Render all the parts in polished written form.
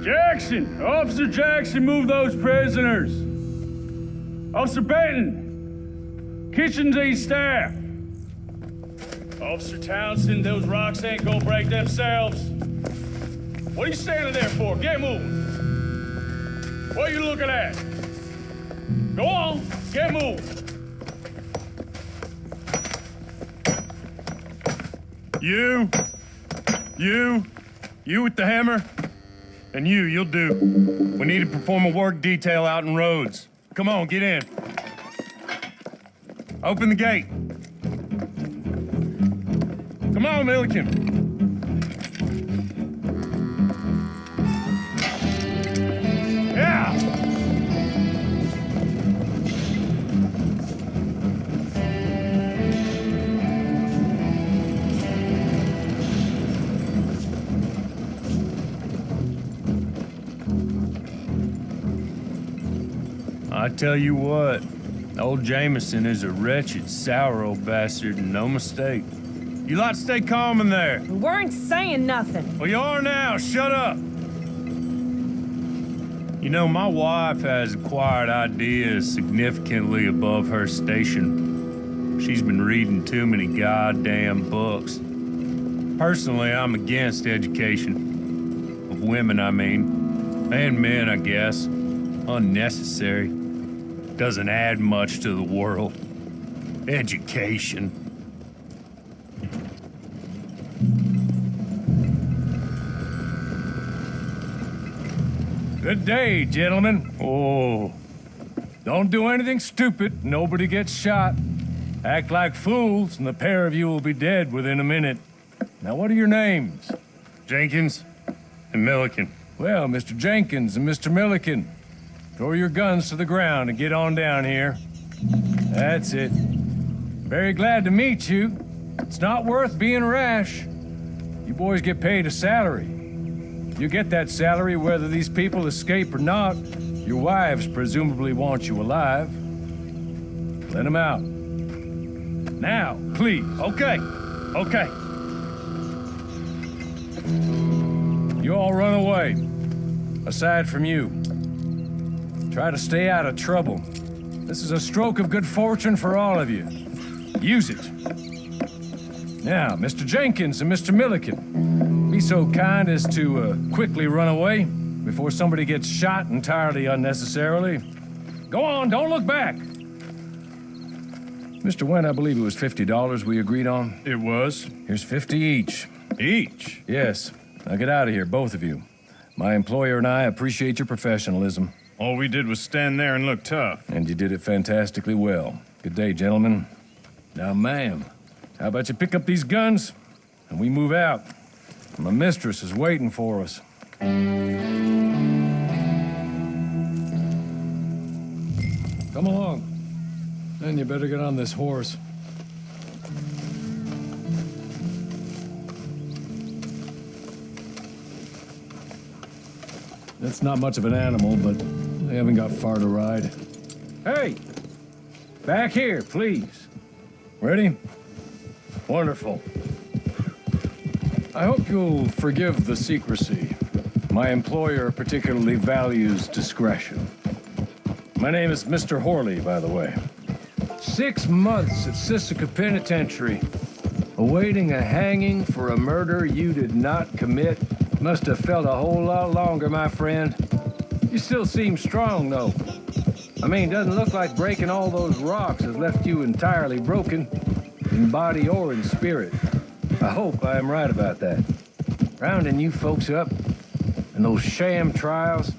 Jackson! Officer Jackson, move those prisoners! Officer Benton! Kitchens aid staff! Officer Townsend, those rocks ain't gonna break themselves. What are you standing there for? Get moving! What are you looking at? Go on, get moving! You with the hammer? And you'll do. We need to perform a work detail out in Rhodes. Come on, get in. Open the gate. Come on, Milliken. Yeah! I tell you what, old Jameson is a wretched, sour old bastard, and no mistake. You lot stay calm in there. We weren't saying nothing. Well, you are now. Shut up. You know, my wife has acquired ideas significantly above her station. She's been reading too many goddamn books. Personally, I'm against education. Of women, I mean. And men, I guess. Unnecessary. Doesn't add much to the world. Education. Good day, gentlemen. Oh. Don't do anything stupid. Nobody gets shot. Act like fools, and the pair of you will be dead within a minute. Now, what are your names? Jenkins and Milliken. Well, Mr. Jenkins and Mr. Milliken, throw your guns to the ground and get on down here. That's it. Very glad to meet you. It's not worth being rash. You boys get paid a salary. You get that salary whether these people escape or not. Your wives presumably want you alive. Let them out. Now, please. Okay. You all run away. Aside from you. Try to stay out of trouble. This is a stroke of good fortune for all of you. Use it. Now, Mr. Jenkins and Mr. Milliken, be so kind as to quickly run away before somebody gets shot entirely unnecessarily. Go on, don't look back. Mr. Went, I believe it was $50 we agreed on. It was. Here's 50 each. Each? Yes. Now get out of here, both of you. My employer and I appreciate your professionalism. All we did was stand there and look tough. And you did it fantastically well. Good day, gentlemen. Now, ma'am, how about you pick up these guns and we move out? My mistress is waiting for us. Come along. Then you better get on this horse. That's not much of an animal, but they haven't got far to ride. Hey! Back here, please. Ready? Wonderful. I hope you'll forgive the secrecy. My employer particularly values discretion. My name is Mr. Horley, by the way. 6 months at Sisika Penitentiary, awaiting a hanging for a murder you did not commit. Must have felt a whole lot longer, my friend. You still seem strong, though. I mean, doesn't look like breaking all those rocks has left you entirely broken, in body or in spirit. I hope I am right about that. Rounding you folks up, and those sham trials,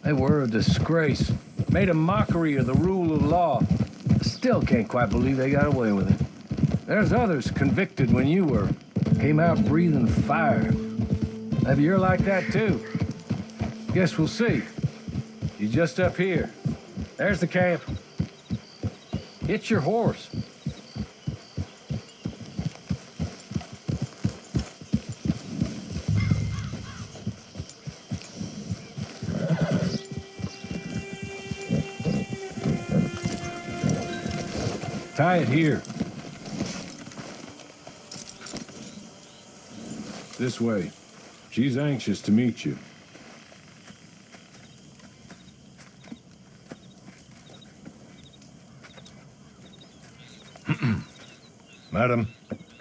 they were a disgrace. Made a mockery of the rule of law. I still can't quite believe they got away with it. There's others convicted when you were. Came out breathing fire. Maybe you're like that, too. Guess we'll see. You're just up here. There's the camp. Hit your horse. Tie it here. This way. She's anxious to meet you. Madam,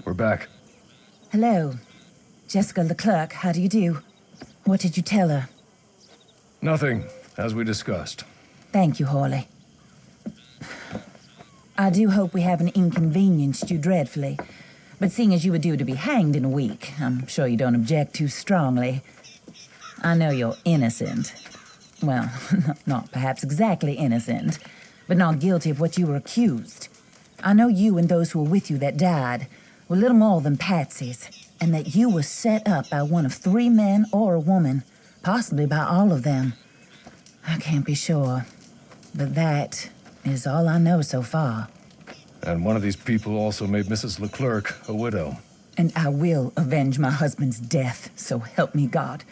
we're back. Hello. Jessica Leclerc, how do you do? What did you tell her? Nothing, as we discussed. Thank you, Hawley. I do hope we haven't inconvenienced you dreadfully. But seeing as you were due to be hanged in a week, I'm sure you don't object too strongly. I know you're innocent. Well, not perhaps exactly innocent, but not guilty of what you were accused. I know you and those who were with you that died were little more than patsies, and that you were set up by one of 3 men or a woman, possibly by all of them. I can't be sure, but that is all I know so far. And one of these people also made Mrs. Leclerc a widow. And I will avenge my husband's death, so help me God.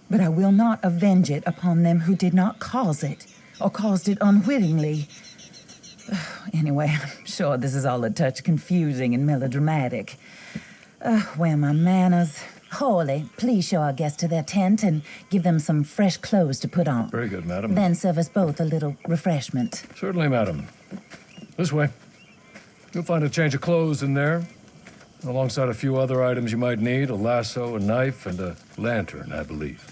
But I will not avenge it upon them who did not cause it, or caused it unwittingly. Anyway, I'm sure this is all a touch confusing and melodramatic. Where are my manners? Hawley, please show our guests to their tent and give them some fresh clothes to put on. Very good, madam. Then serve us both a little refreshment. Certainly, madam. This way. You'll find a change of clothes in there, alongside a few other items you might need, a lasso, a knife, and a lantern, I believe.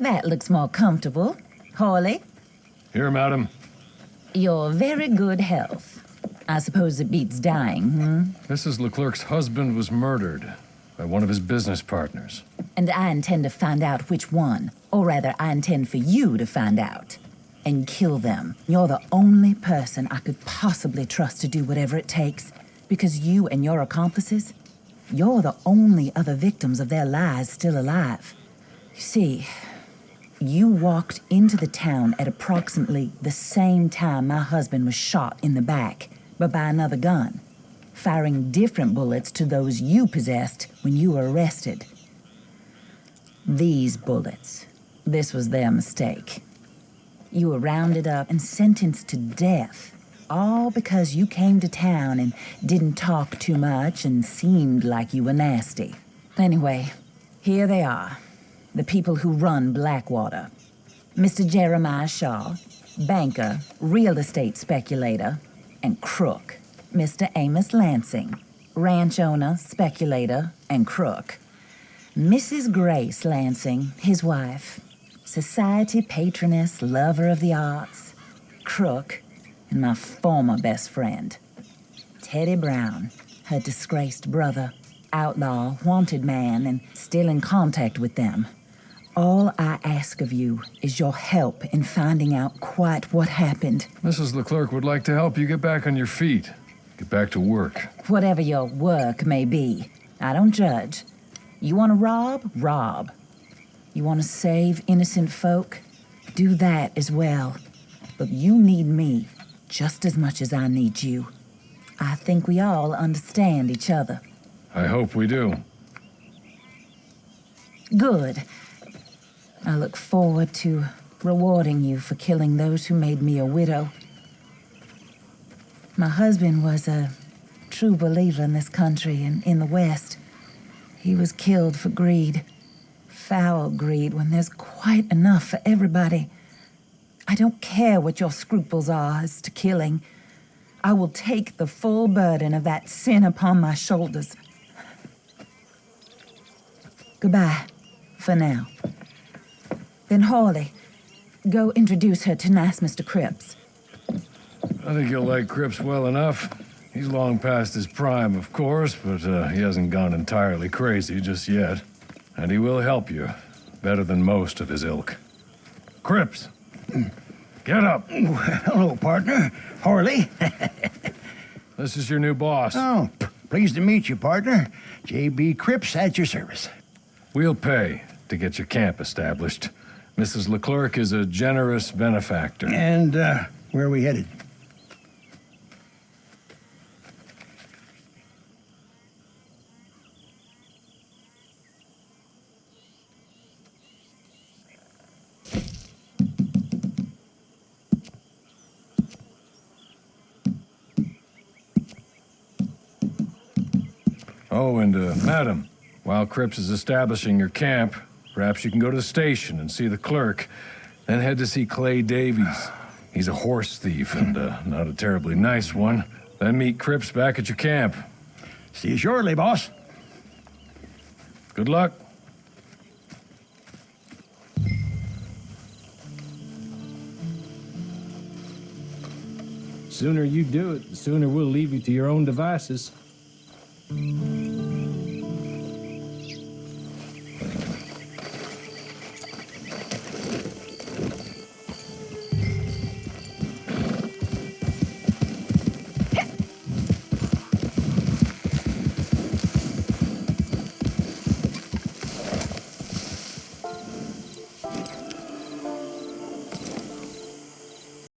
That looks more comfortable. Hawley, Here, madam. you're very good health. I suppose it beats dying, hmm? Mrs. Leclerc's husband was murdered by one of his business partners. And I intend to find out which one. Or rather, I intend for you to find out. And kill them. You're the only person I could possibly trust to do whatever it takes. Because you and your accomplices, you're the only other victims of their lies still alive. You see, you walked into the town at approximately the same time my husband was shot in the back, but by another gun, firing different bullets to those you possessed when you were arrested. These bullets, this was their mistake. You were rounded up and sentenced to death, all because you came to town and didn't talk too much and seemed like you were nasty. Anyway, here they are. The people who run Blackwater. Mr. Jeremiah Shaw, banker, real estate speculator, and crook. Mr. Amos Lansing, ranch owner, speculator, and crook. Mrs. Grace Lansing, his wife, society patroness, lover of the arts, crook, and my former best friend. Teddy Brown, her disgraced brother, outlaw, wanted man, and still in contact with them. All I ask of you is your help in finding out quite what happened. Mrs. Leclerc would like to help you get back on your feet. Get back to work. Whatever your work may be, I don't judge. You want to rob? Rob. You want to save innocent folk? Do that as well. But you need me just as much as I need you. I think we all understand each other. I hope we do. Good. I look forward to rewarding you for killing those who made me a widow. My husband was a true believer in this country and in the West. He was killed for greed. Foul greed when there's quite enough for everybody. I don't care what your scruples are as to killing. I will take the full burden of that sin upon my shoulders. Goodbye, for now. Then Hawley, go introduce her to nice Mr. Cripps. I think you'll like Cripps well enough. He's long past his prime, of course, but he hasn't gone entirely crazy just yet. And he will help you, better than most of his ilk. Cripps, get up. Hello, partner. Horley. This is your new boss. Oh, pleased to meet you, partner. J.B. Cripps at your service. We'll pay to get your camp established. Mrs. Leclerc is a generous benefactor. And, where are we headed? Oh, and, madam, while Cripps is establishing your camp, perhaps you can go to the station and see the clerk, then head to see Clay Davies. He's a horse thief and, not a terribly nice one. Then meet Cripps back at your camp. See you shortly, boss. Good luck. Sooner you do it, the sooner we'll leave you to your own devices.